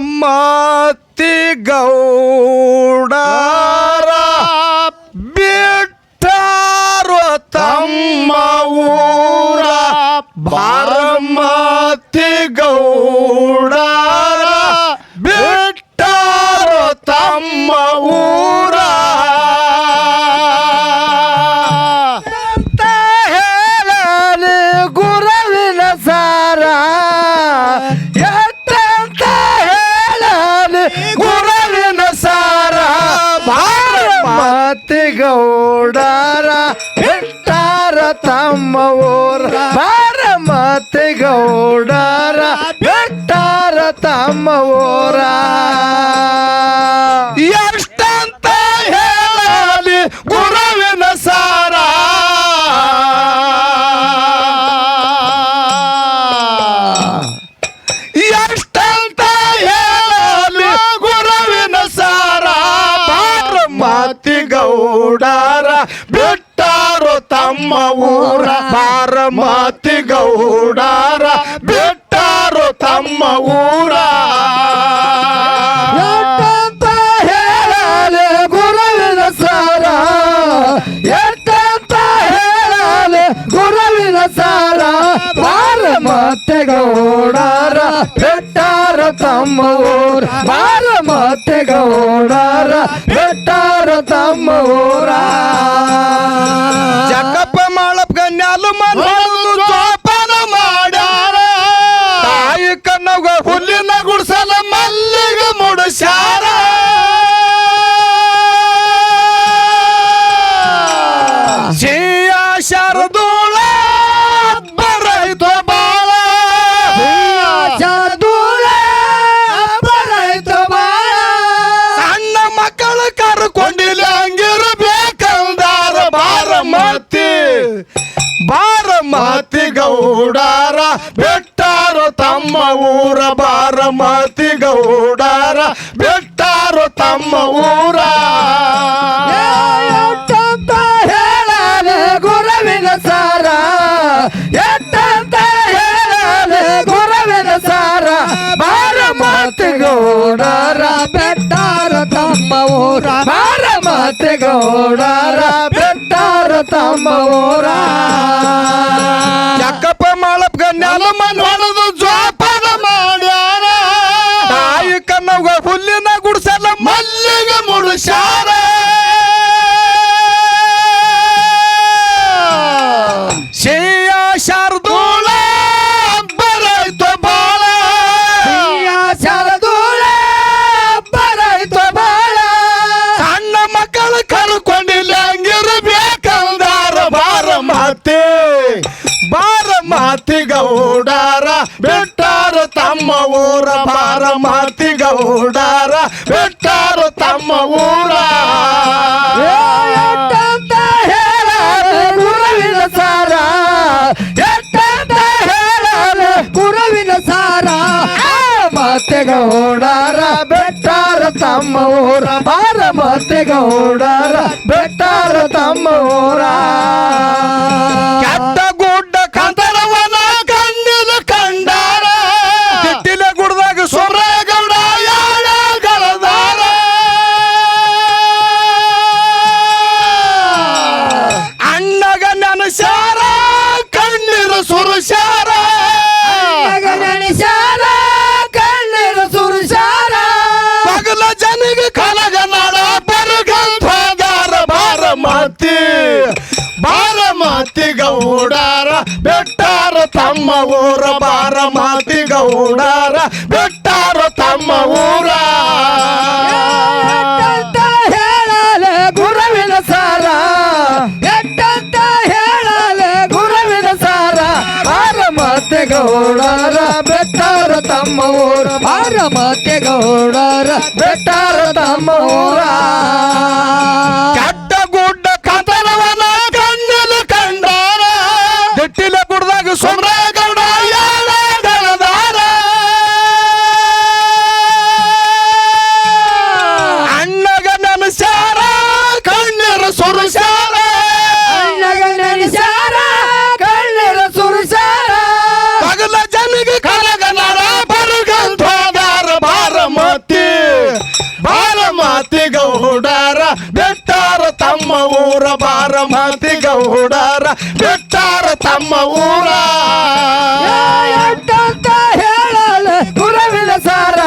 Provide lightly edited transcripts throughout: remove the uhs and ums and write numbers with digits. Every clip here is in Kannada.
ಬಾರಮತಿ ಗೌಡರ ಬಿಟ್ಟಾರೋ ತಮ್ಮ ಊರ ಬಾರಮತಿ ಗೌಡರ ಬಿಟ್ಟಾರೋ ತಮ್ಮ ಊರ ಅಂತ ಹೇಳಲಿ ಗುರುವಿನ ಸಾರ ಎಷ್ಟಂತ ಹೇಳಲಿ ಗುರುವಿನ ಸಾರ ಬಾರಮತಿ ಗೌಡರ ಬಿಟ್ಟಾರ ತಮ್ಮ ಊರ ಬಾರಮತಿ ಗೌಡರ ಬಿಟ್ಟಾರ ತಮ್ಮ ಊರ ಎಷ್ಟಂತ ಹೇಳಲಿ ಗುರುವಿನ ಸಾರ ಎಷ್ಟಂತ ಹೇಳಲಿ ಗುರುವಿನ ಸಾರ ಬಾರಮತಿ ಗೌಡರ ಬಿಟ್ಟಾರೋ ತಮ್ಮ ಊರ ಬಾರಮತಿ ಗೌಡರ ಬಿಟ್ಟಾರೋ ತಮ್ಮ ಊರ ಎಷ್ಟಂತ ಹೇಳಲಿ ಗುರುವಿನ ಸಾರ ಎಷ್ಟಂತ ಹೇಳಲಿ ಗುರುವಿನ ಸಾರ ಬಾರಮತಿ ಗೌಡರ ಬಿಟ್ಟಾರ ತಮ್ಮ ಊರ ಬಾರಮತಿ ಗೌಡರ ಬಿಟ್ಟಾರ ತಮ್ಮ ಊರ ಜಕ್ಕಪ್ಪ ಮಾಳಪ್ಪ ಗಣ್ಯಾಲು ಮನೋದು ಜೋಪಾನ ಮಾಡ್ಯಾರ ತಾಯಿ ಕನ್ನಗ ಹುಲ್ಲಿನ ಗುಡ್ಸಲ ಮಲ್ಲಿಗೆ ಮುಡಿಸ್ಯಾರ ಜಿಯ ಶಾರದೂಳ ಬರೈತು ಬಾಳ ಶಾರದೂಳ ಬರೈತು ಬಾಳ ಸಣ್ಣ ಮಕ್ಕಳು ಕರ್ಕೊಂಡಿಲ್ಲ ಹಂಗಿರ್ಬೇಕಂದಾರ ಬಾರಮತಿ ಗೌಡರ ಬಿಟ್ಟಾರೋ ತಮ್ಮ ಊರ ಬಾರಮತಿ ಗೌಡರ ಬಿಟ್ಟಾರೋ ತಮ್ಮ ಊರ ಎಷ್ಟಂತ ಹೇಳಲಿ ಗುರುವಿನ ಸಾರ ಎಷ್ಟಂತ ಹೇಳಲಿ ಗುರುವಿನ ಸಾರ ಬಾರಮತಿ ಗೌಡರ ಬಿಟ್ಟಾರ ತಮ್ಮ ಊರ ಬಾರಮತಿ ಗೌಡರ ಬಿಟ್ಟಾರ ತಮ್ಮ ಊರ ಜಕ್ಕಪ್ಪ ಮಾಳಪ್ಪ ಗಣ್ಯಾಲ ಮನೋದು ಜೋಪಾನ ಮಾಡ್ಯಾರ ತಾಯಿ ಕನ್ನಗ ಹುಲ್ಲಿನ ಗುಡ್ಸಲ ಮಲ್ಲಿಗೆ ಮುಡಿಸ್ಯಾರ ಶ್ರೀಯ ಶಾರದೂಳ ಬರೈತು ಬಾಳ ಶಾರದೂಳ ಬರೈತು ಬಾಳ ಸಣ್ಣ ಮಕ್ಕಳು ಕರ್ಕೊಂಡಿಲ್ಲ ಹಂಗಿರ್ಬೇಕಂದಾರ ಬಾರಮತಿ ಗೌಡರ ಬಿಟ್ಟಾರ ತಮ್ಮ ಊರ ಬಾರಮತಿ ಗೌಡರ ಬಿಟ್ಟಾರ ತಮ್ಮ ಊರ ಎಷ್ಟಂತ ಹೇಳಲಿ ಗುರುವಿನ ಸಾರ ಎಷ್ಟಂತ ಹೇಳಲಿ ಗುರುವಿನ ಸಾರ ಬಾರಮತಿ ಗೌಡರ ಬಿಟ್ಟಾರ ತಮ್ಮ ಊರ ಬಾರಮತಿ ಗೌಡರ ಬಿಟ್ಟಾರ ತಮ್ಮ ಊರ ಕೆಟ್ಟ ಗುಡ್ಡ ಕಂದರವನ ಕಣ್ಣಿನ ಕಂಡಾರ ತಿಟ್ಟಿಲ ಗುಡ್ದಾಗ ಸೊರೇಗೌಡ ಯಾಳಗಳದಾರ ಅಣ್ಣಗ ನೆನಸ್ಯಾರ ಕಣ್ಣೀರು ಸುರುಸ್ಯಾರ ನೆನಸ್ಯಾರ ಕಣ್ಣೀರು ಸುರುಸ್ಯಾರ ಪಗಲ ಜನಿಗೆ ಕಲಗನಾಡ ಬರಗಂತಾರ ಬಾರಮತಿ ಗೌಡರ ಬಿಟ್ಟಾರ ತಮ್ಮ ಊರ ಬಾರಮತಿ ಗೌಡರ ಬಿಟ್ಟಾರ ತಮ್ಮ ಊರ ಎಷ್ಟಂತ ಹೇಳಲಿ ಗುರುವಿನ ಸಾರ ಎಷ್ಟಂತ ಹೇಳಲಿ ಗುರುವಿನ ಸಾರ ಬಾರಮತಿ ಗೌಡರ ಬಿಟ್ಟಾರ ತಮ್ಮ ಊರ ಬಾರಮತಿ ಗೌಡರ ಬಿಟ್ಟಾರ ತಮ್ಮ ಊರ ಕೆಟ್ಟ ಗುಡ್ಡ ಕದನವನ ಕಣ್ಣಲ್ಲಿ ಕಂಡಾರ ದಿಟ್ಟಿಲ ಗುಡ್ದಾಗ ಸೊಮ್ರೇಗೌಡ ಯಾಳಗಳದಾರ ಅಣ್ಣಗ ನೆನಸ್ಯಾರ ಕಣ್ಣೀರು ಸುರಿಸ್ಯಾರ ಅಣ್ಣಗ ನೆನಸ್ಯಾರ ಕಣ್ಣೀರು ಸುರಿಸ್ಯಾರ ಪಗಲ ಜನಿಗೆ ಕಲಗನಾರ ಬರುಗ ಗೌಡರ ಬೆಟ್ಟಾರ ತಮ್ಮ ಊರ ಬಾರಮತಿ ಗೌಡರ ಬೆಟ್ಟಾರ ತಮ್ಮ ಊರ ಎಟ್ಟಂತ ಹೇಳಲಿ ಗುರುವಿನ ಸಾರ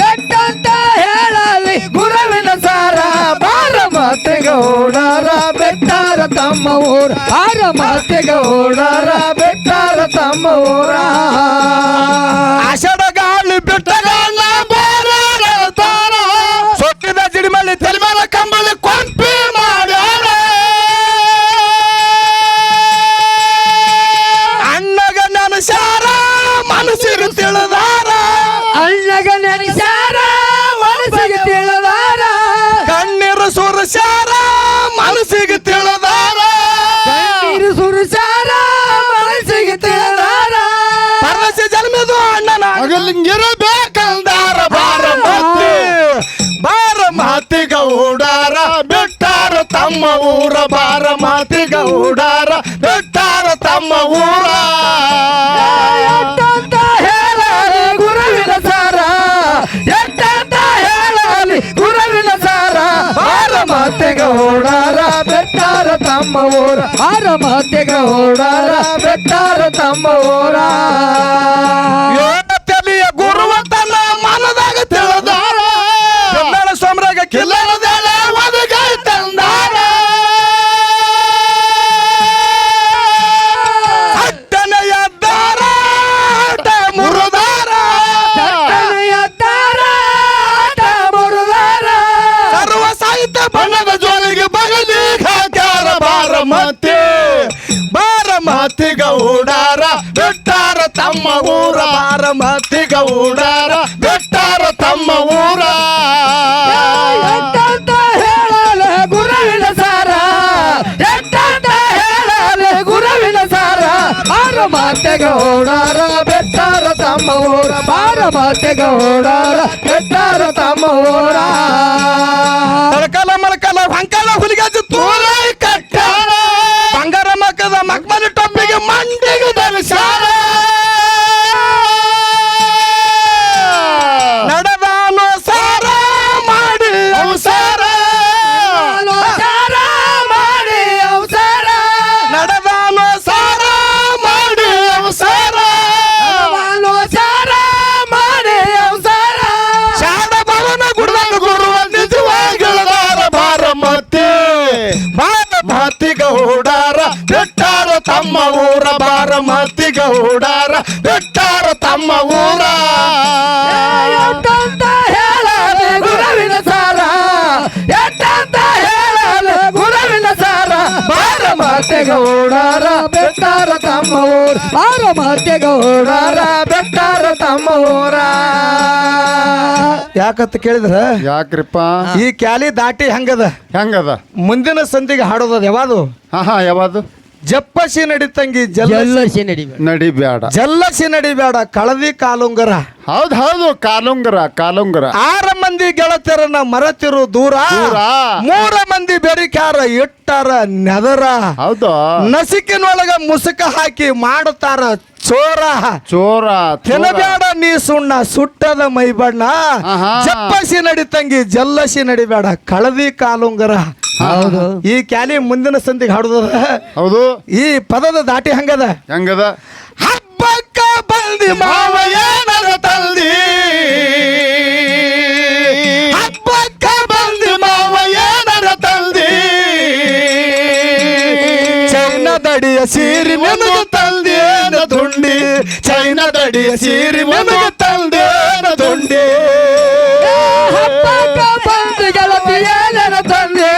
ಎಟ್ಟಂತ ಹೇಳಲಿ ಗುರುವಿನ ಸಾರ ಬಾರಮತಿ ಗೌಡರ ಬೆಟ್ಟಾರ ತಮ್ಮ ಊರ ಬಾರಮತಿ ಗೌಡರ ಬೆಟ್ಟಾರ ತಮ್ಮ ಊರ ಆಷಾಢ ಗಾಳಿ ಬಿಟ್ಟಗಾಲ ಬೋರಾಡ್ತಾರ ಸೊಕ್ಕಿದ ಜಿಡಿಮಲ್ಲಿ ತೆಲಿಮೇಲ ಕಂಬಳಿ ಕೊಂಪಿ ಮಾಡ್ಯಾರ ಅಣ್ಣಗ ನೆನಸಾರ ಮನಸ್ಸಿಗೆ ತಿಳಿದಾರ ಅಣ್ಣಗ ನೆನಸಾರ ಮನಸ್ಸಿಗೆ ತಿಳಿದಾರ ಕಣ್ಣೀರು ಸುರಸಾರ ಮನಸ್ಸಿಗೆ ತಿಳಿದಾರ ಕಣ್ಣೀರು ಸುರಿಸಾರ ಮನಸ್ಸಿಗೆ ತಿಳಿದಾರ ಪರಸಿ ಜನ್ಮದು ಅಣ್ಣನ ಅಗಲಿಂಗಿರಬೇಕಂದಾರ ಬಾರಮತಿ ಗೌಡರ ಬೆಟ್ಟಾರ ತಮ್ಮ ಊರ ಬಾರಮತಿ ಗೌಡರ ಬೆಟ್ಟಾರ ತಮ್ಮ ಊರ ಎಟ್ಟಂತ ಹೇಳಲಿ ಗುರುವಿನ ಸಾರ ಎಟ್ಟಂತ ಹೇಳಲಿ ಗುರುವಿನ ಸಾರ ಬಾರಮತಿ ಗೌಡರ ಬೆಟ್ಟಾರ ತಮ್ಮ ಊರ ಬಾರಮತಿ ಗೌಡರ ಬೆಟ್ಟಾರ ತಮ್ಮ ಊರ ತಲೆಯ ಗುರುವ ತನ್ನ ಮನದಾಗ ತಿಳಿದಾರ ಕನ್ನಡ ಸೋಮರಾಗ ಕಿಲ್ಲರದೇಳ ಒದಗೈ ತಂದಾರ ಅಟ್ಟನ ಎದ್ದಾರ ಆಟ ಮುರಿದಾರ ಎದ್ದಾರ ಆಟ ಮುರಿದಾರ ಸರ್ವ ಸಾಹಿತ್ಯ ಬಣ್ಣದ ಜೋಲಿಗೆ ಬಗಲಿಗೆ ಹಾಕ್ಯಾರ ಬಾರಮತಿ ಗೌಡರ ಬೆಟ್ಟಾರ ತಮ್ಮ ಊರ ಬಾರಮತಿ ಗೌಡರ ಬೆಟ್ಟಾರ ತಮ್ಮ ಊರ ಎಟ್ಟಂತ ಹೇಳಲಿ ಗುರುವಿನ ಸಾರ ಎಟ್ಟಂತ ಹೇಳಲಿ ಗುರುವಿನ ಸಾರ ಬಾರಮತಿ ಗೌಡರ ಬೆಟ್ಟಾರ ತಮ್ಮ ಊರ ಬಾರಮತಿ ಗೌಡರ ಬೆಟ್ಟಾರ ತಮ್ಮ ಊರ ತಳಕಲ ಮಳಕಲ ಹೊಂಕಲ ಹುಲಿಗಾಜು ತೋರ ಕಟ್ಟಾರ ಬಂಗಾರ ಮಕ್ಕದ ಮಕ್ಮಲಿ ಟೊಪ್ಪಿಗೆ ಮಂಡಿಗೆ ಧರಿಸಾರ ನಡೆದಾನು ಸಾರ ಮಾಡಿ ಅವಸಾರ ಸಾರ ಮಾಡಿ ಅವಸಾರ ನಡೆದಾನು ಸಾರ ಮಾಡಿ ಅವಸಾರ ಸಾರ ಮಾಡಿ ಅವಸಾರ ಶಾಡ ಭವನ ಗುಡ್ದಾಗ ಗುರುವ ನಿಜವಾಗಿಳದಾರ ಬಾರಮತಿ ಗೌಡರ ಬೆಟ್ಟಾರ ತಮ್ಮ ಊರ ಬಾರಮತಿ ಗೌಡರ ಬೆಟ್ಟಾರ ತಮ್ಮ ಊರ ಎಟ್ಟಂತ ಹೇಳಲಿ ಗುರುವಿನ ಸಾರ ಎಟ್ಟಂತ ಹೇಳಲಿ ಗುರುವಿನ ಸಾರ ಬಾರಮತಿ ಗೌಡರ ಬೆಟ್ಟಾರ ತಮ್ಮ ಊರ ಬಾರಮತಿ ಗೌಡರ ಬೆಟ್ಟಾರ ತಮ್ಮ ಊರ ಯಾಕಂತ ಕೇಳಿದ್ರ ಯಾಕ್ರಿಪ್ಪ ಈ ಕ್ಯಾಲಿ ದಾಟಿ ಹಂಗದ ಹೆಂಗದ ಮುಂದಿನ ಸಂಧಿಗೆ ಹಾಡೋದದ ಯಾವುದು ಹಾ ಯಾವುದು ಜಪ್ಪಸಿ ನಡಿತಂಗಿ ಜಲ್ಲಸಿ ನಡಿಬೇಡ ನಡಿಬ್ಯಾಡ ಜಲ್ಲಸಿ ನಡಿಬೇಡ ಕಳದಿ ಕಾಲುಂಗರ ಹೌದು ಕಾಲುಂಗರ 6 ಮಂದಿ ಗೆಳತಿಯರನ್ನ ಮರತಿರು ದೂರ ದೂರ. 3 ಮಂದಿ ಬೆರಿಕ್ಯಾರ ಇಟ್ಟಾರ ನೆದರ ಹೌದು ನಸಿಕಿನೊಳಗ ಮುಸುಕ ಹಾಕಿ ಮಾಡುತ್ತಾರ ಚೋರ ತಿನ್ನಬೇಡ ನೀ ಸುಣ್ಣ ಸುಟ್ಟದ ಮೈ ಬಣ್ಣ ಆಹಾ. ಜಪ್ಪಸಿ ನಡಿತಂಗಿ ಜಲ್ಲಸಿ ನಡಿಬೇಡ ಕಳದಿ ಕಾಲುಂಗರ ಹೌದು ಈ ಕ್ಯಾಲಿ ಮುಂದಿನ ಸಂಧಿಗೆ ಹಾಡುದದ ಹೌದು ಈ ಪದದ ದಾಟಿ ಹಂಗದ ಹೆಂಗದ ಹಬ್ಬಕ್ಕ ಬಂದಿ ಮಾವ ಏನರ ತಂದಿ ಹಬ್ಬಕ್ಕ ಬಂದಿ ಮಾವ ಏನರ ತಂದಿ ಚೈನದಡಿಯ ಸೀರಿ ಮೆನುಗ ತಂದೇನ ದುಂಡಿ ಚೈನದಡಿಯ ಸೀರಿ ಮೆನುಗ ತಂದೇನ ದುಂಡಿ ಹಬ್ಬಕ್ಕ ಬಂದು ಗೆಳತಿ ಏನೇನ ತಂದೆ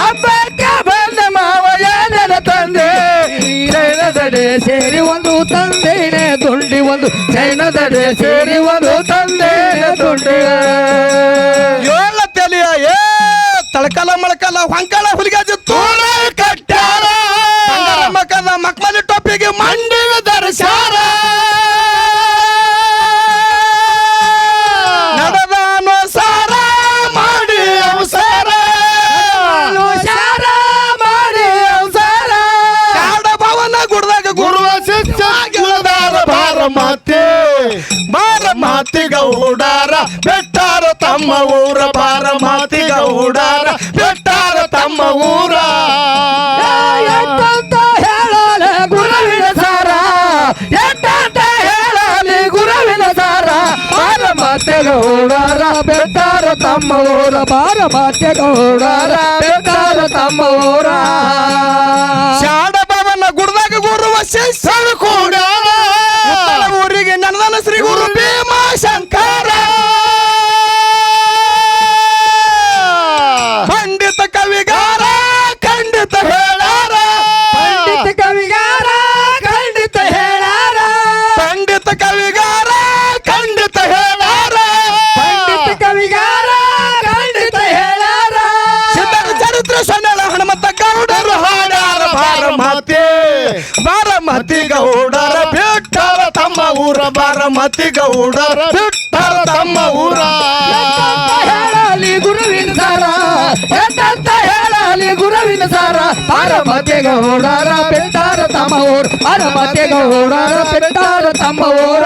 ಹಬ್ಬಕ್ಕ ಬಂದ ಮಾವ ಏನೇನ ತಂದೆ ಚೈನದಡೆ ಸೇರಿ ಒಂದು ತಂದೇನೆ ದುಂಡಿ ಒಂದು ಚೈನದಡೆ ಸೇರಿ ಒಂದು ತಂದೇನೆ ದುಂಡಿ ಏಳ ತಲೆಯ ತಳಕಲ ಮಳಕಲ ಹೊಂಕಲ ಹುಲಿಗಾಜು ತೋರ ಕಟ್ಟಾರ ಮಕದ ಮಕ್ಮಲಿ ಟೊಪ್ಪಿಗೆ ಮಂಡಿಗೆ ಧರಿಸಾರ ನಡೆದಾನು ಸಾರ ಮಾಡಿ ಅವಸಾರ ಸಾರ ಮಾಡಿ ಅವಸಾರ ಕಾಡ ಭವನ ಗುಡ್ದಾಗ ಗುರುವ ಶಿಷ್ಯ ಗೆಳದಾರ ಬಾರಮತಿ ಗೌಡರ ಬೆಟ್ಟಾರ ತಮ್ಮ ಊರ ಬಾರಮತಿ ಗೌಡ ಗೌಡರ ಬಿಟ್ಟಾರ ತಮ್ಮ ಊರ ಎಟ್ಟಂತ ಹೇಳಲೆ ಗುರುವಿನ ಸಾರ ಎಟ್ಟಂತ ಹೇಳಲಿ ಗುರುವಿನ ಸಾರ ಬಾರಮತಿ ಗೌಡರ ಬಿಟ್ಟಾರ ತಮ್ಮ ಊರ ಬಾರಮತಿ ಗೌಡರ ಬಿಟ್ಟಾರ ತಮ್ಮ ಊರ ಶಾಡ ಭವನ ಗುಡ್ದಾಗ ಗುರುವ ಶಿಷ್ಯನ ಕೂಡ ಊರಿಗೆ ನನದನ ಶ್ರೀ ಗುರು ಭೀಮಾಶಂಕರ ಪಂಡಿತ ಕವಿಗಾರ ಖಂಡಿತ ಹೇಳಾರ ಪಂಡಿತ ಕವಿಗಾರ ಖಂಡಿತ ಹೇಳಾರ ಪಂಡಿತ ಕವಿಗಾರ ಖಂಡಿತ ಹೇಳಾರ ಪಂಡಿತ ಕವಿಗಾರ ಖಂಡಿತ ಹೇಳಾರ ಸಿದ್ಧರ ಚರಿತ್ರೆ ಸೊನ್ನೆಳ ಹನುಮಂತ ಗೌಡರು ಹಾಡಾರ ಬಾರಮತಿ ಗೌಡರ ಬಿಟ್ಟಾರ ತಮ್ಮ ಊರ ಬಾರಮತಿ ಗೌಡರ ಬಿಟ್ಟಾರ ತಮ್ಮ ಊರ ಹೇಳಲಿ ಗುರುವಿನ ಸಾರ ಎಟ್ಟಂತ ಹೇಳಲಿ ಗುರುವಿನ ಸಾರ ಬಾರಮತಿ ಗೌಡರ ಬಿಟ್ಟಾರ ತಮ್ಮ ಊರ ಬಾರಮತಿ ಗೌಡರ ಬಿಟ್ಟಾರ ತಮ್ಮ ಊರ